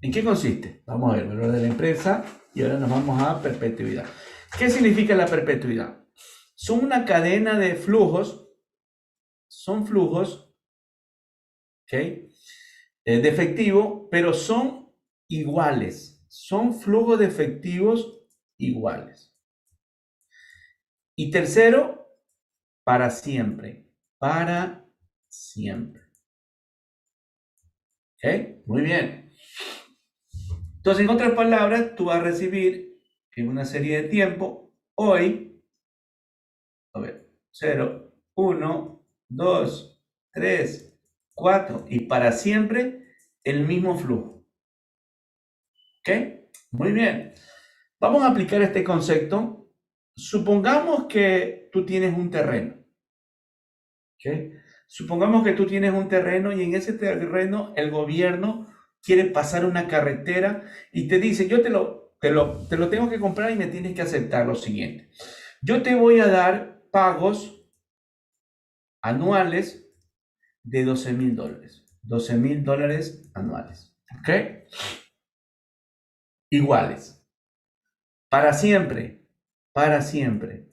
¿En qué consiste? Vamos a ver, valor de la empresa y ahora nos vamos a perpetuidad. ¿Qué significa la perpetuidad? Son una cadena de flujos, son flujos, ¿ok? De efectivo, pero son iguales, son flujos de efectivos iguales. Y tercero, para siempre, para siempre. ¿Ok? Muy bien. Entonces, en otras palabras, tú vas a recibir en una serie de tiempo, hoy, a ver, 0, 1, 2, 3, 4 y para siempre el mismo flujo. ¿Ok? Muy bien. Vamos a aplicar este concepto. Supongamos que tú tienes un terreno. ¿Ok? Supongamos que tú tienes un terreno y en ese terreno el gobierno quiere pasar una carretera y te dice, yo te lo tengo que comprar y me tienes que aceptar lo siguiente. Yo te voy a dar pagos anuales de $12,000. $12,000 anuales. ¿Ok? Iguales. Para siempre. Para siempre.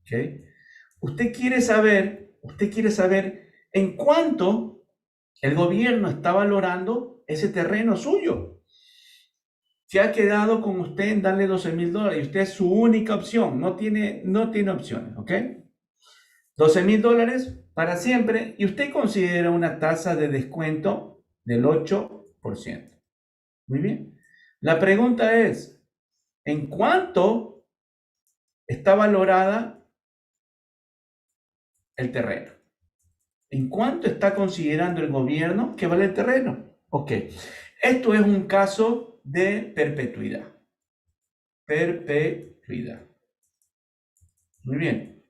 ¿Ok? Usted quiere saber en cuánto el gobierno está valorando ese terreno suyo. Se ha quedado con usted en darle $12,000 y usted es su única opción, no tiene opciones, ¿ok? $12,000 para siempre y usted considera una tasa de descuento del 8%. Muy bien. La pregunta es, ¿en cuánto está valorada el terreno? ¿En cuánto está considerando el gobierno que vale el terreno? Ok, esto es un caso de perpetuidad. Perpetuidad. Muy bien.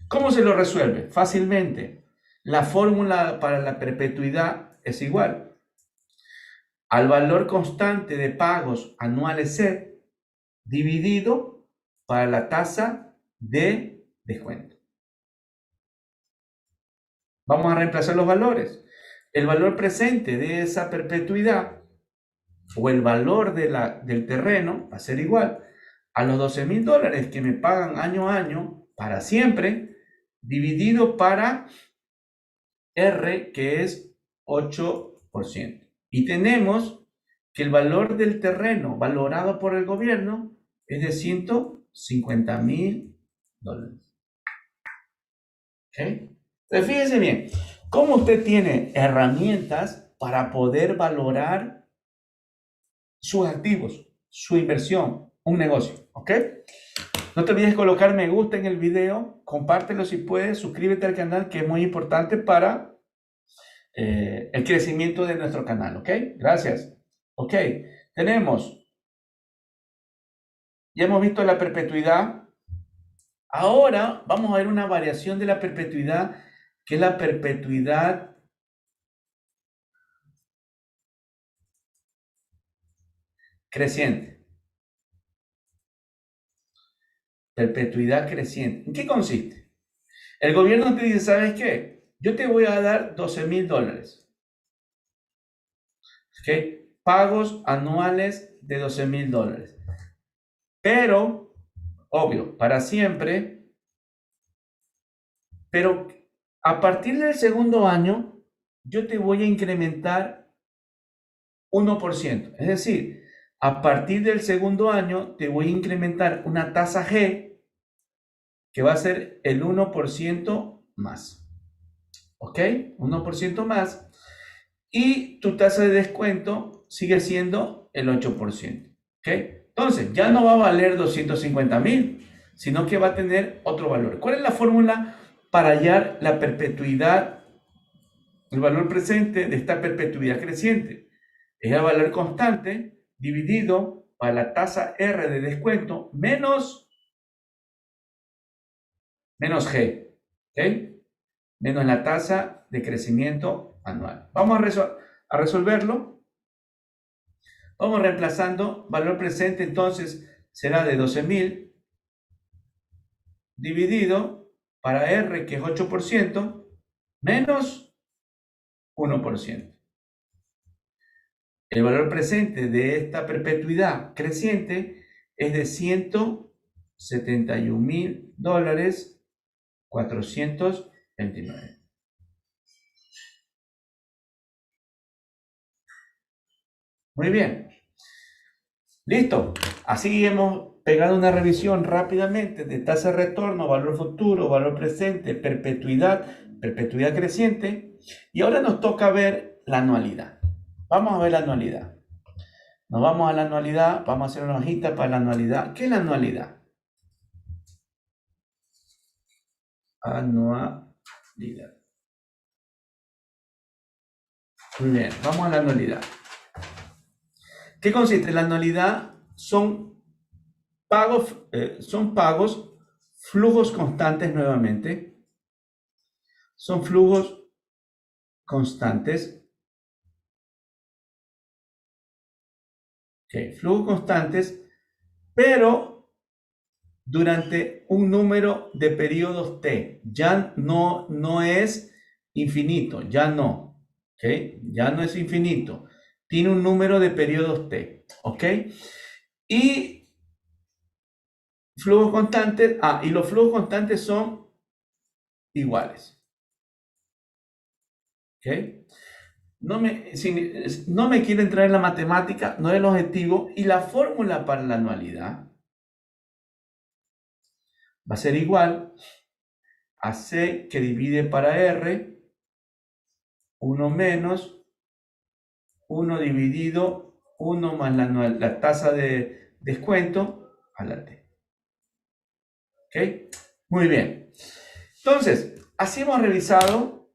¿Cómo se lo resuelve? Fácilmente. La fórmula para la perpetuidad es igual al valor constante de pagos anuales C dividido para la tasa de descuento. Vamos a reemplazar los valores. El valor presente de esa perpetuidad o el valor del terreno va a ser igual a los $12,000 que me pagan año a año para siempre, dividido para R, que es 8%. Y tenemos que el valor del terreno valorado por el gobierno es de $150,000. ¿Ok? Entonces, fíjese bien, cómo usted tiene herramientas para poder valorar sus activos, su inversión, un negocio. ¿Ok? No te olvides colocar me gusta en el video, compártelo si puedes, suscríbete al canal que es muy importante para el crecimiento de nuestro canal, ¿ok? Gracias. Ok, ya hemos visto la perpetuidad. Ahora vamos a ver una variación de la perpetuidad, que es la perpetuidad creciente. Perpetuidad creciente. ¿En qué consiste? El gobierno te dice, ¿sabes qué? Yo te voy a dar $12,000. ¿Ok? Pagos anuales de $12,000. Pero, obvio, para siempre. Pero a partir del segundo año, yo te voy a incrementar 1%. Es decir, a partir del segundo año, te voy a incrementar una tasa G que va a ser el 1% más. ¿Ok? 1% más. Y tu tasa de descuento sigue siendo el 8%. ¿Ok? Entonces, ya no va a valer 250,000, sino que va a tener otro valor. ¿Cuál es la fórmula para hallar la perpetuidad, el valor presente de esta perpetuidad creciente? Es el valor constante dividido para la tasa R de descuento menos G, ¿ok? Menos la tasa de crecimiento anual. Vamos a resolverlo. Vamos reemplazando valor presente, entonces será de 12,000 dividido para R, que es 8%, menos 1%. El valor presente de esta perpetuidad creciente es de $171,429. Muy bien. Listo. Así hemos pegado una revisión rápidamente de tasa de retorno, valor futuro, valor presente, perpetuidad creciente. Y ahora nos toca ver la anualidad. Vamos a ver la anualidad. Nos vamos a la anualidad, vamos a hacer una hojita para la anualidad. ¿Qué es la anualidad? Anualidad. Muy bien, vamos a la anualidad. ¿Qué consiste? La anualidad son pagos, flujos constantes nuevamente. Son flujos constantes. Ok, flujos constantes, pero durante un número de periodos T. Ya no es infinito, ya no. ¿Ok? Ya no es infinito. Tiene un número de periodos T. ¿Ok? Y flujos constantes, y los flujos constantes son iguales. ¿Ok? No me quiere entrar en la matemática, no es el objetivo. Y la fórmula para la anualidad va a ser igual a C que divide para R, 1 menos 1 dividido 1 más la tasa de descuento a la T. ¿Ok? Muy bien. Entonces, así hemos revisado,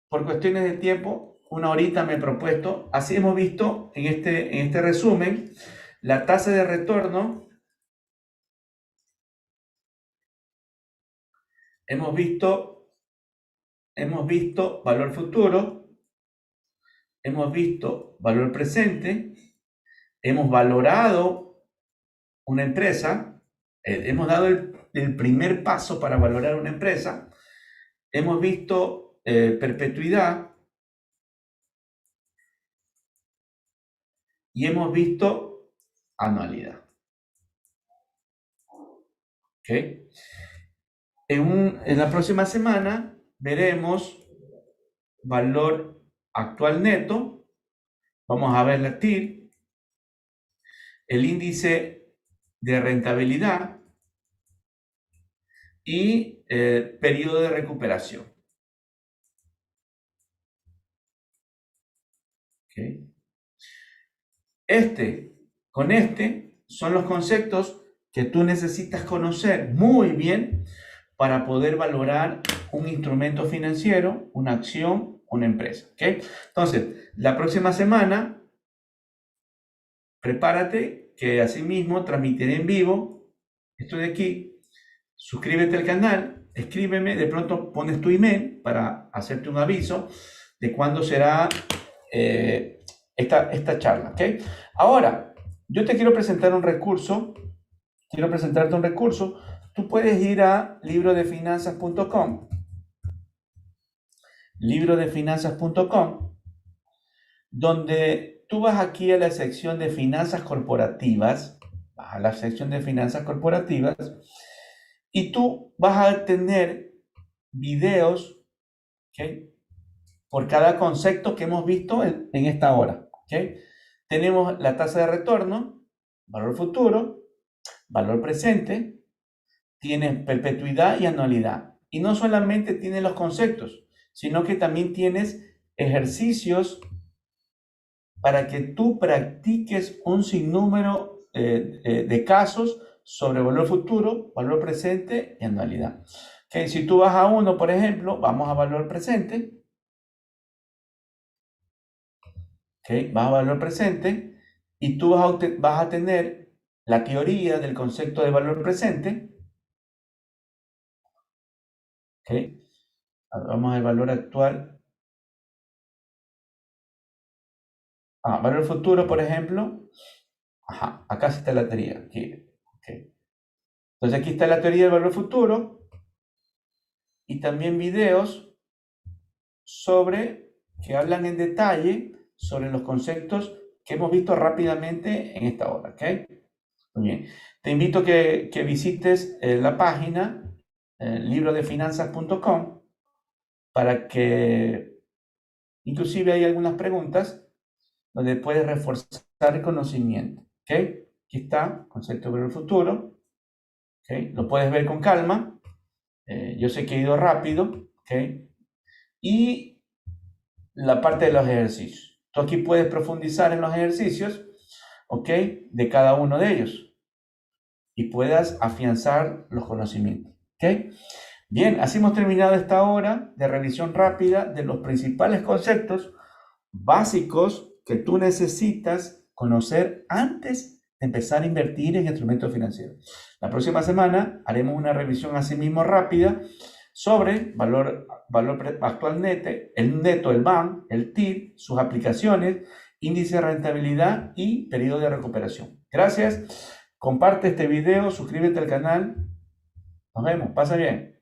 por cuestiones de tiempo, una horita me he propuesto, así hemos visto en este resumen la tasa de retorno, hemos visto valor futuro, hemos visto valor presente, hemos valorado una empresa, hemos dado el primer paso para valorar una empresa, hemos visto perpetuidad y hemos visto anualidad. ¿Ok? En la próxima semana veremos valor actual neto, vamos a ver la TIR, el índice de rentabilidad y periodo de recuperación. ¿Okay? Con este son los conceptos que tú necesitas conocer muy bien para poder valorar un instrumento financiero, una acción, una empresa. ¿Okay? Entonces, la próxima semana, prepárate que asimismo transmitiré en vivo. Estoy aquí. Suscríbete al canal, escríbeme, de pronto pones tu email para hacerte un aviso de cuándo será esta charla. ¿Okay? Ahora, yo te quiero presentar un recurso. Quiero presentarte un recurso. Tú puedes ir a librodefinanzas.com, librodefinanzas.com, donde tú vas aquí a la sección de finanzas corporativas, vas a la sección de finanzas corporativas, y tú vas a tener videos, ¿okay?, por cada concepto que hemos visto en esta hora. ¿Okay? Tenemos la tasa de retorno, valor futuro, valor presente, tiene perpetuidad y anualidad. Y no solamente tiene los conceptos, sino que también tienes ejercicios para que tú practiques un sinnúmero de casos sobre valor futuro, valor presente y anualidad. Okay, si tú vas a uno, por ejemplo, vamos a valor presente. Okay, vas a valor presente y tú vas a tener la teoría del concepto de valor presente. Okay. Vamos al valor actual. Valor futuro, por ejemplo. Ajá, acá está la teoría. Aquí. Okay. Entonces aquí está la teoría del valor futuro y también videos que hablan en detalle sobre los conceptos que hemos visto rápidamente en esta hora. ¿Okay? Muy bien. Te invito a que visites la página librodefinanzas.com para que inclusive hay algunas preguntas donde puedes reforzar el conocimiento. ¿Okay? Aquí está, concepto sobre el futuro. ¿Okay? Lo puedes ver con calma. Yo sé que he ido rápido. ¿Okay? Y la parte de los ejercicios. Tú aquí puedes profundizar en los ejercicios, ¿ok?, de cada uno de ellos y puedas afianzar los conocimientos. ¿Ok? Bien, así hemos terminado esta hora de revisión rápida de los principales conceptos básicos que tú necesitas conocer antes de empezar a invertir en instrumentos financieros. La próxima semana haremos una revisión asimismo rápida sobre valor actual neto, el BAM, el TIR, sus aplicaciones, índice de rentabilidad y periodo de recuperación. Gracias. Comparte este video, suscríbete al canal. Nos vemos. Pasa bien.